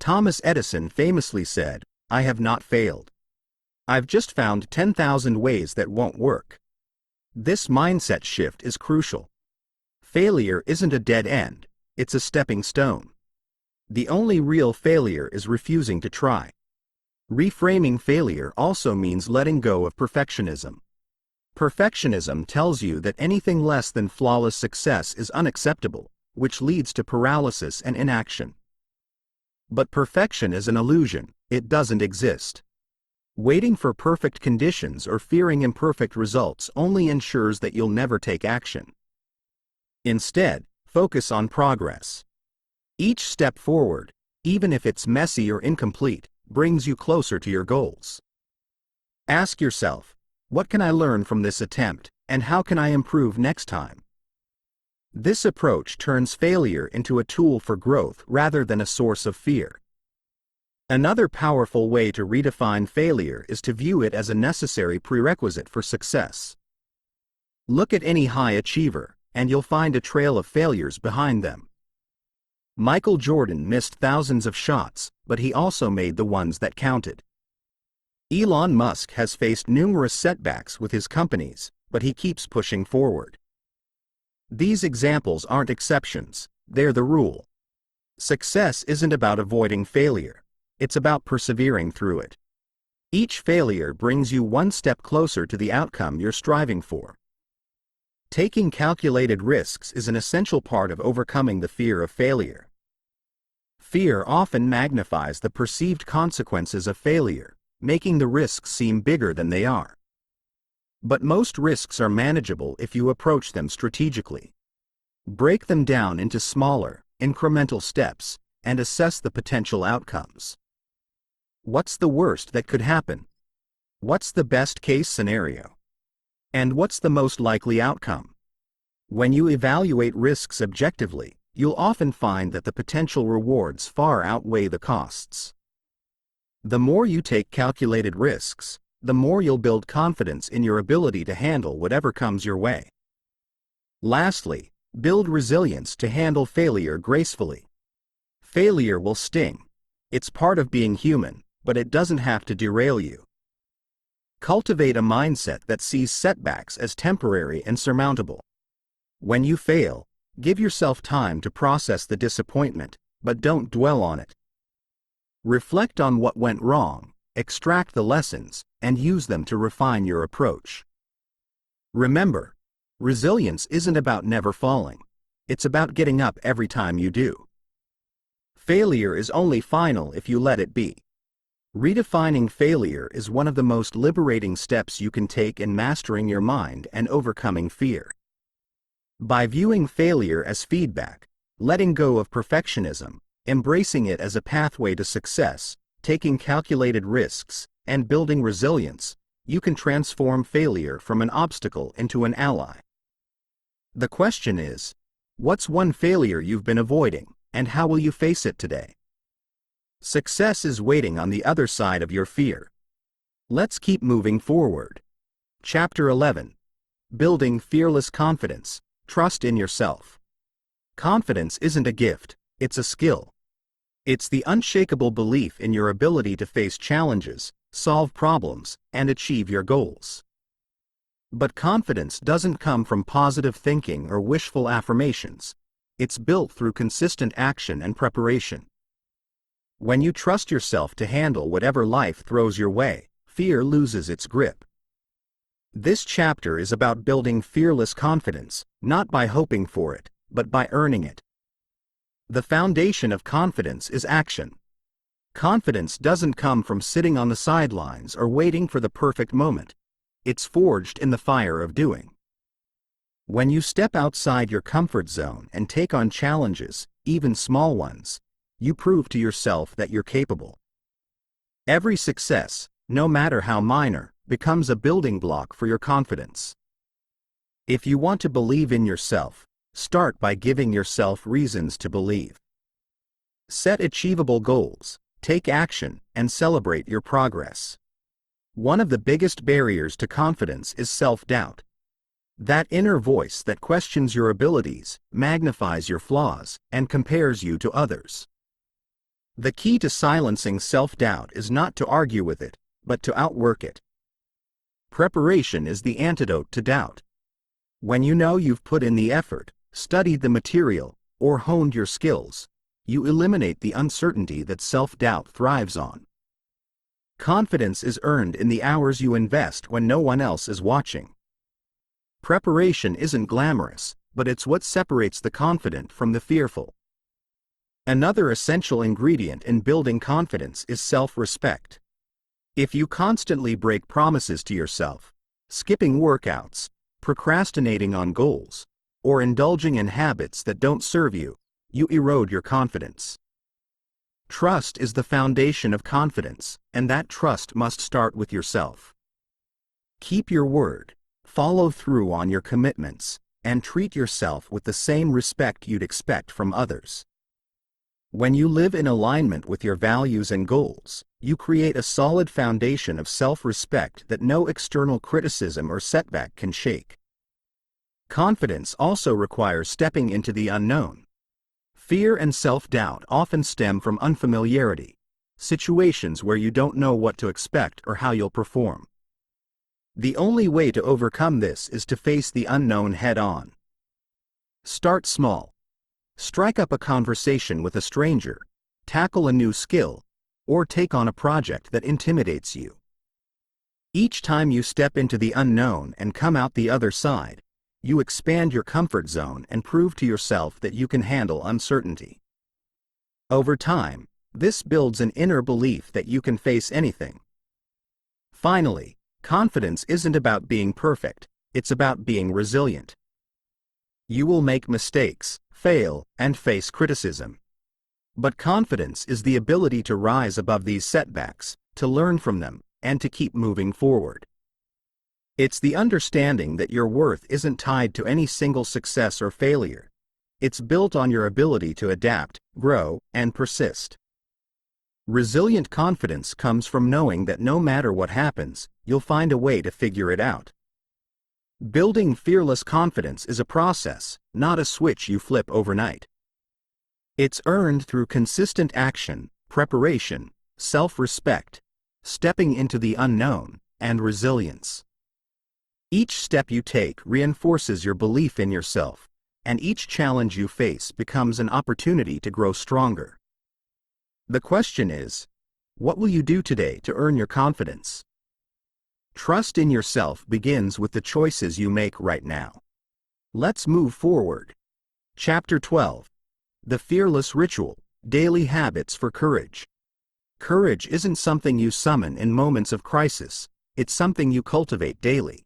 Thomas Edison famously said, "I have not failed. I've just found 10,000 ways that won't work." This mindset shift is crucial. Failure isn't a dead end, it's a stepping stone. The only real failure is refusing to try. Reframing failure also means letting go of perfectionism. Perfectionism tells you that anything less than flawless success is unacceptable, which leads to paralysis and inaction. But perfection is an illusion, it doesn't exist. Waiting for perfect conditions or fearing imperfect results only ensures that you'll never take action. Instead, focus on progress. Each step forward, even if it's messy or incomplete, brings you closer to your goals. Ask yourself, what can I learn from this attempt, and how can I improve next time? This approach turns failure into a tool for growth rather than a source of fear. Another powerful way to redefine failure is to view it as a necessary prerequisite for success. Look at any high achiever, and you'll find a trail of failures behind them. Michael Jordan missed thousands of shots, but he also made the ones that counted. Elon Musk has faced numerous setbacks with his companies, but he keeps pushing forward. These examples aren't exceptions, they're the rule. Success isn't about avoiding failure, it's about persevering through it. Each failure brings you one step closer to the outcome you're striving for. Taking calculated risks is an essential part of overcoming the fear of failure. Fear often magnifies the perceived consequences of failure, making the risks seem bigger than they are. But most risks are manageable if you approach them strategically. Break them down into smaller, incremental steps, and assess the potential outcomes. What's the worst that could happen? What's the best-case scenario? And what's the most likely outcome? When you evaluate risks objectively, you'll often find that the potential rewards far outweigh the costs. The more you take calculated risks, the more you'll build confidence in your ability to handle whatever comes your way. Lastly, build resilience to handle failure gracefully. Failure will sting. It's part of being human, but it doesn't have to derail you. Cultivate a mindset that sees setbacks as temporary and surmountable. When you fail, give yourself time to process the disappointment, but don't dwell on it. Reflect on what went wrong, extract the lessons, and use them to refine your approach. Remember, resilience isn't about never falling. It's about getting up every time you do. Failure is only final if you let it be. Redefining failure is one of the most liberating steps you can take in mastering your mind and overcoming fear. By viewing failure as feedback, letting go of perfectionism, embracing it as a pathway to success, taking calculated risks, and building resilience, you can transform failure from an obstacle into an ally. The question is, what's one failure you've been avoiding, and how will you face it today? Success is waiting on the other side of your fear. Let's keep moving forward. Chapter 11. Building Fearless Confidence. Trust in yourself. Confidence isn't a gift, it's a skill. It's the unshakable belief in your ability to face challenges, solve problems, and achieve your goals. But confidence doesn't come from positive thinking or wishful affirmations. It's built through consistent action and preparation. When you trust yourself to handle whatever life throws your way, fear loses its grip. This chapter is about building fearless confidence, not by hoping for it, but by earning it. The foundation of confidence is action. Confidence doesn't come from sitting on the sidelines or waiting for the perfect moment. It's forged in the fire of doing. When you step outside your comfort zone and take on challenges, even small ones, you prove to yourself that you're capable. Every success, no matter how minor, becomes a building block for your confidence. If you want to believe in yourself, start by giving yourself reasons to believe. Set achievable goals, take action, and celebrate your progress. One of the biggest barriers to confidence is self-doubt. That inner voice that questions your abilities, magnifies your flaws, and compares you to others. The key to silencing self-doubt is not to argue with it, but to outwork it. Preparation is the antidote to doubt. When you know you've put in the effort, studied the material, or honed your skills, you eliminate the uncertainty that self-doubt thrives on. Confidence is earned in the hours you invest when no one else is watching. Preparation isn't glamorous, but it's what separates the confident from the fearful. Another essential ingredient in building confidence is self-respect. If you constantly break promises to yourself, skipping workouts, procrastinating on goals, or indulging in habits that don't serve you, you erode your confidence. Trust is the foundation of confidence, and that trust must start with yourself. Keep your word, follow through on your commitments, and treat yourself with the same respect you'd expect from others. When you live in alignment with your values and goals, you create a solid foundation of self-respect that no external criticism or setback can shake. Confidence also requires stepping into the unknown. Fear and self-doubt often stem from unfamiliarity, situations where you don't know what to expect or how you'll perform. The only way to overcome this is to face the unknown head-on. Start small. Strike up a conversation with a stranger, tackle a new skill, or take on a project that intimidates you. Each time you step into the unknown and come out the other side, you expand your comfort zone and prove to yourself that you can handle uncertainty. Over time, this builds an inner belief that you can face anything. Finally, confidence isn't about being perfect, it's about being resilient. You will make mistakes, fail, and face criticism. But confidence is the ability to rise above these setbacks, to learn from them, and to keep moving forward. It's the understanding that your worth isn't tied to any single success or failure. It's built on your ability to adapt, grow, and persist. Resilient confidence comes from knowing that no matter what happens, you'll find a way to figure it out. Building fearless confidence is a process, not a switch you flip overnight. It's earned through consistent action, preparation, self-respect, stepping into the unknown, and resilience. Each step you take reinforces your belief in yourself, and each challenge you face becomes an opportunity to grow stronger. The question is, what will you do today to earn your confidence? Trust in yourself begins with the choices you make right now. Let's move forward. Chapter 12. The Fearless Ritual, Daily Habits for Courage. Courage isn't something you summon in moments of crisis, it's something you cultivate daily.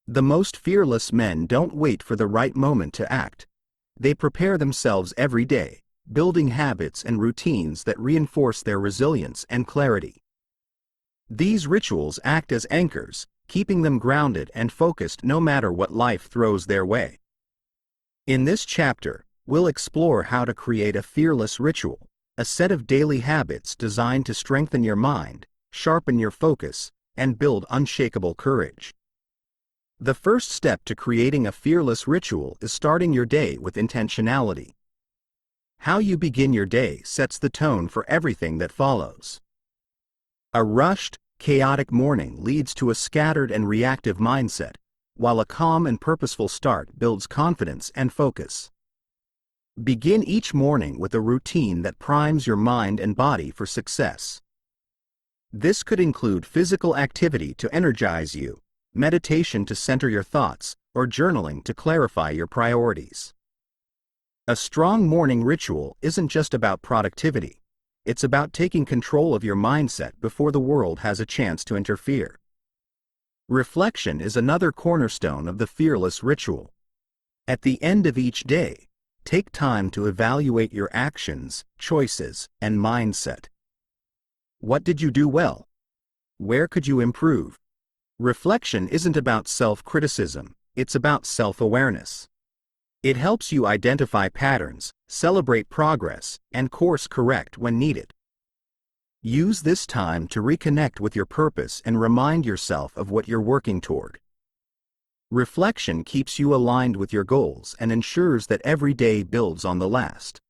The most fearless men don't wait for the right moment to act. They prepare themselves every day, building habits and routines that reinforce their resilience and clarity. These rituals act as anchors, keeping them grounded and focused no matter what life throws their way. In this chapter, we'll explore how to create a fearless ritual, a set of daily habits designed to strengthen your mind, sharpen your focus, and build unshakable courage. The first step to creating a fearless ritual is starting your day with intentionality. How you begin your day sets the tone for everything that follows. A rushed, chaotic morning leads to a scattered and reactive mindset, while a calm and purposeful start builds confidence and focus. Begin each morning with a routine that primes your mind and body for success. This could include physical activity to energize you, meditation to center your thoughts, or journaling to clarify your priorities. A strong morning ritual isn't just about productivity, it's about taking control of your mindset before the world has a chance to interfere. Reflection is another cornerstone of the fearless ritual. At the end of each day, take time to evaluate your actions, choices, and mindset. What did you do well? Where could you improve? Reflection isn't about self-criticism, it's about self-awareness. It helps you identify patterns, celebrate progress, and course correct when needed. Use this time to reconnect with your purpose and remind yourself of what you're working toward. Reflection keeps you aligned with your goals and ensures that every day builds on the last.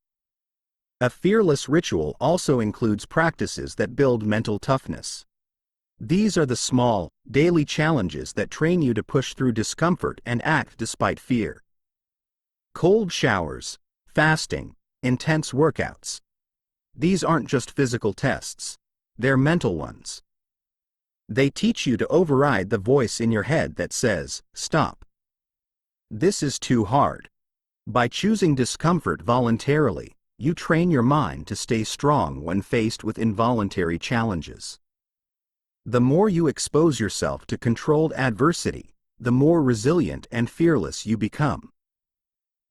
A fearless ritual also includes practices that build mental toughness. These are the small, daily challenges that train you to push through discomfort and act despite fear. Cold showers, fasting, intense workouts. These aren't just physical tests, they're mental ones. They teach you to override the voice in your head that says, "Stop. This is too hard." By choosing discomfort voluntarily, you train your mind to stay strong when faced with involuntary challenges. The more you expose yourself to controlled adversity, the more resilient and fearless you become.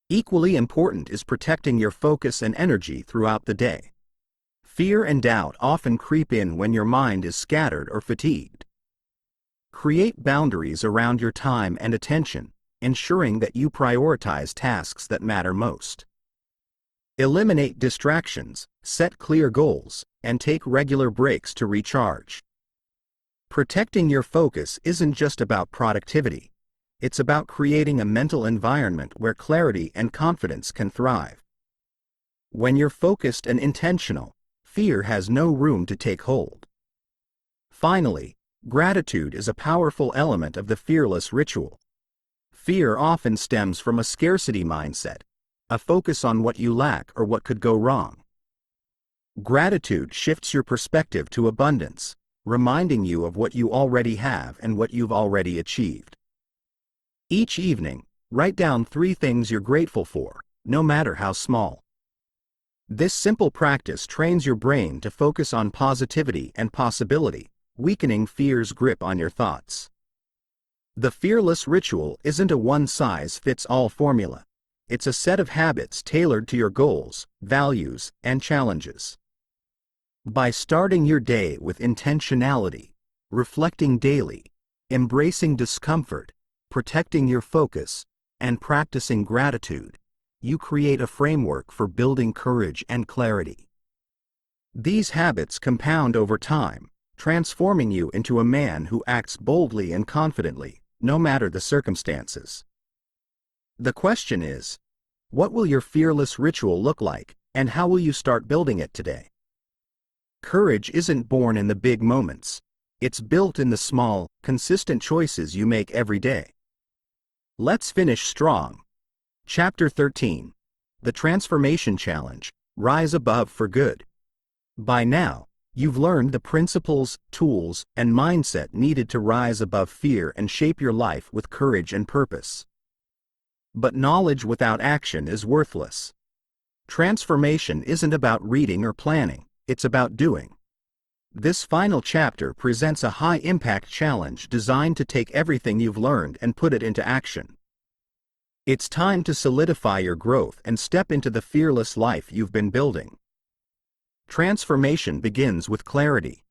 Equally important is protecting your focus and energy throughout the day. Fear and doubt often creep in when your mind is scattered or fatigued. Create boundaries around your time and attention, ensuring that you prioritize tasks that matter most. Eliminate distractions, set clear goals, and take regular breaks to recharge. Protecting your focus isn't just about productivity, it's about creating a mental environment where clarity and confidence can thrive. When you're focused and intentional, fear has no room to take hold. Finally, gratitude is a powerful element of the fearless ritual. Fear often stems from a scarcity mindset, a focus on what you lack or what could go wrong. Gratitude shifts your perspective to abundance, reminding you of what you already have and what you've already achieved. Each evening, write down 3 things you're grateful for, no matter how small. This simple practice trains your brain to focus on positivity and possibility, weakening fear's grip on your thoughts. The fearless ritual isn't a one-size-fits-all formula. It's a set of habits tailored to your goals, values, and challenges. By starting your day with intentionality, reflecting daily, embracing discomfort, protecting your focus, and practicing gratitude, you create a framework for building courage and clarity. These habits compound over time, transforming you into a man who acts boldly and confidently, no matter the circumstances. The question is, what will your fearless ritual look like, and how will you start building it today? Courage isn't born in the big moments. It's built in the small, consistent choices you make every day. Let's finish strong. Chapter 13. The Transformation Challenge, Rise Above for Good. By now, you've learned the principles, tools, and mindset needed to rise above fear and shape your life with courage and purpose. But knowledge without action is worthless. Transformation isn't about reading or planning, it's about doing. This final chapter presents a high-impact challenge designed to take everything you've learned and put it into action. It's time to solidify your growth and step into the fearless life you've been building. Transformation begins with clarity.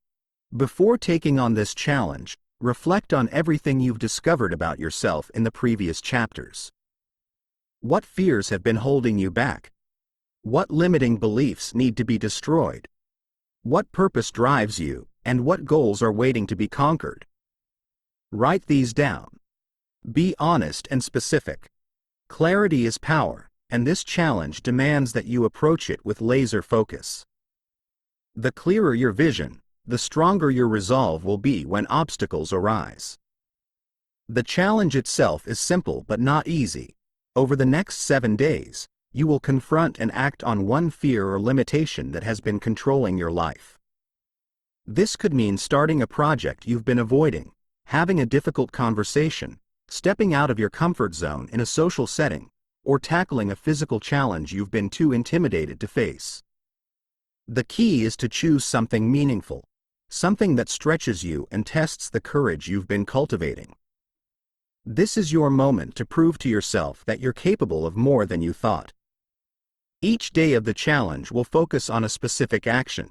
Before taking on this challenge, reflect on everything you've discovered about yourself in the previous chapters. What fears have been holding you back? What limiting beliefs need to be destroyed? What purpose drives you, and what goals are waiting to be conquered? Write these down. Be honest and specific. Clarity is power, and this challenge demands that you approach it with laser focus. The clearer your vision, the stronger your resolve will be when obstacles arise. The challenge itself is simple but not easy. Over the next 7 days, you will confront and act on one fear or limitation that has been controlling your life. This could mean starting a project you've been avoiding, having a difficult conversation, stepping out of your comfort zone in a social setting, or tackling a physical challenge you've been too intimidated to face. The key is to choose something meaningful, something that stretches you and tests the courage you've been cultivating. This is your moment to prove to yourself that you're capable of more than you thought. Each day of the challenge will focus on a specific action.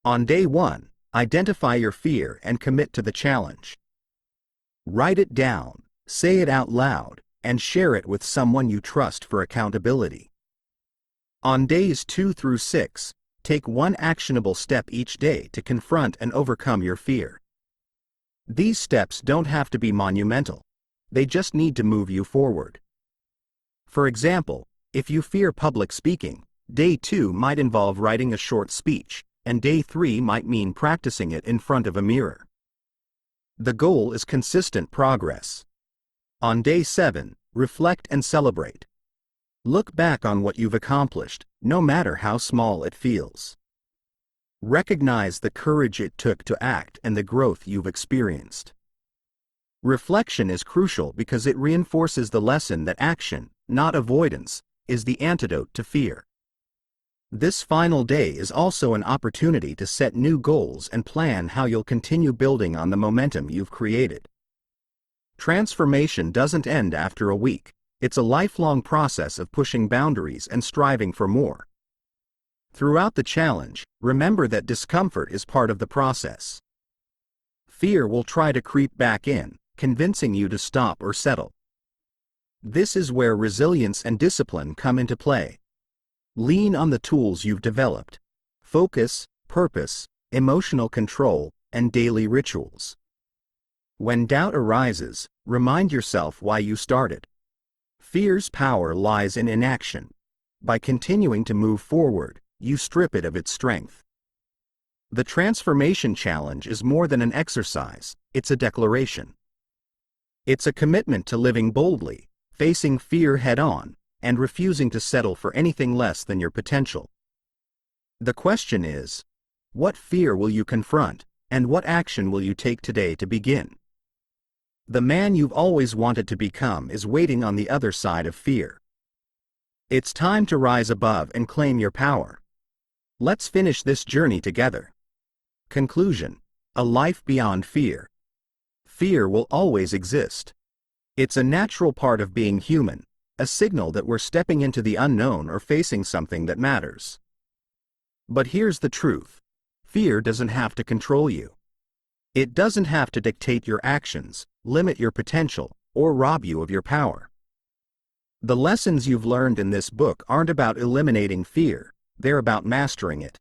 On day 1, identify your fear and commit to the challenge. Write it down, say it out loud, and share it with someone you trust for accountability. On days 2 through 6, take one actionable step each day to confront and overcome your fear. These steps don't have to be monumental. They just need to move you forward. For example, if you fear public speaking, day 2 might involve writing a short speech, and day 3 might mean practicing it in front of a mirror. The goal is consistent progress. On day 7, reflect and celebrate. Look back on what you've accomplished, no matter how small it feels. Recognize the courage it took to act and the growth you've experienced. Reflection is crucial because it reinforces the lesson that action, not avoidance, is the antidote to fear. This final day is also an opportunity to set new goals and plan how you'll continue building on the momentum you've created. Transformation doesn't end after a week. It's a lifelong process of pushing boundaries and striving for more. Throughout the challenge, remember that discomfort is part of the process. Fear will try to creep back in, convincing you to stop or settle. This is where resilience and discipline come into play. Lean on the tools you've developed: focus, purpose, emotional control, and daily rituals. When doubt arises, remind yourself why you started. Fear's power lies in inaction. By continuing to move forward, you strip it of its strength. The Transformation Challenge is more than an exercise, it's a declaration. It's a commitment to living boldly, facing fear head-on, and refusing to settle for anything less than your potential. The question is, what fear will you confront, and what action will you take today to begin? The man you've always wanted to become is waiting on the other side of fear. It's time to rise above and claim your power. Let's finish this journey together. Conclusion: a life beyond fear. Fear will always exist. It's a natural part of being human, a signal that we're stepping into the unknown or facing something that matters. But here's the truth: fear doesn't have to control you. It doesn't have to dictate your actions, limit your potential, or rob you of your power. The lessons you've learned in this book aren't about eliminating fear, they're about mastering it.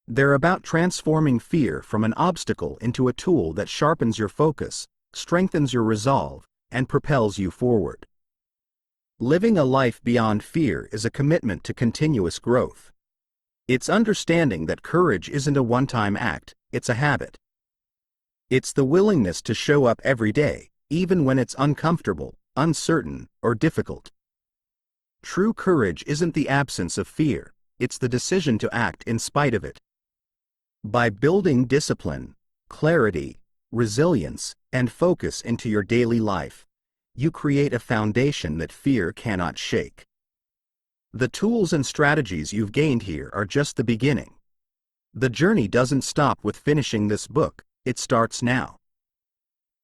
They're about transforming fear from an obstacle into a tool that sharpens your focus, strengthens your resolve, and propels you forward. Living a life beyond fear is a commitment to continuous growth. It's understanding that courage isn't a one-time act, it's a habit. It's the willingness to show up every day, even when it's uncomfortable, uncertain, or difficult. True courage isn't the absence of fear, it's the decision to act in spite of it. By building discipline, clarity, resilience, and focus into your daily life, you create a foundation that fear cannot shake. The tools and strategies you've gained here are just the beginning. The journey doesn't stop with finishing this book, it starts now.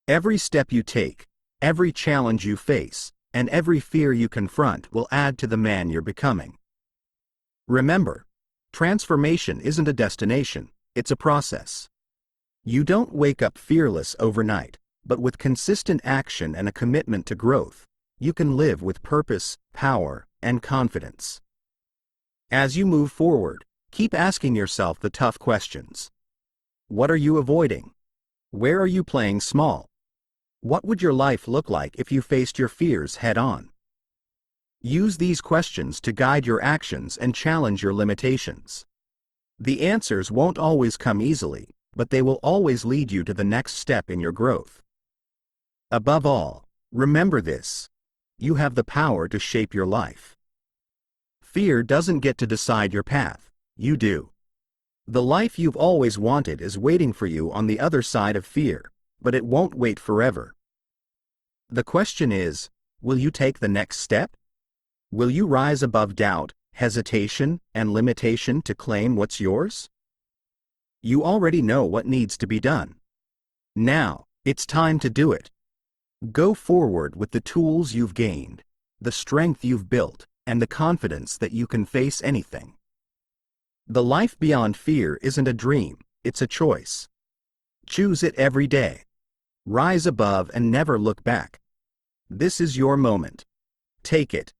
Every step you take, every challenge you face, and every fear you confront will add to the man you're becoming. Remember, transformation isn't a destination, it's a process. You don't wake up fearless overnight, but with consistent action and a commitment to growth, you can live with purpose, power, and confidence. As you move forward, keep asking yourself the tough questions. What are you avoiding? Where are you playing small? What would your life look like if you faced your fears head-on? Use these questions to guide your actions and challenge your limitations. The answers won't always come easily, but they will always lead you to the next step in your growth. Above all, remember this: you have the power to shape your life. Fear doesn't get to decide your path, you do. The life you've always wanted is waiting for you on the other side of fear, but it won't wait forever. The question is, will you take the next step? Will you rise above doubt, hesitation, and limitation to claim what's yours? You already know what needs to be done. Now, it's time to do it. Go forward with the tools you've gained, the strength you've built, and the confidence that you can face anything. The life beyond fear isn't a dream, it's a choice. Choose it every day. Rise above and never look back. This is your moment. Take it.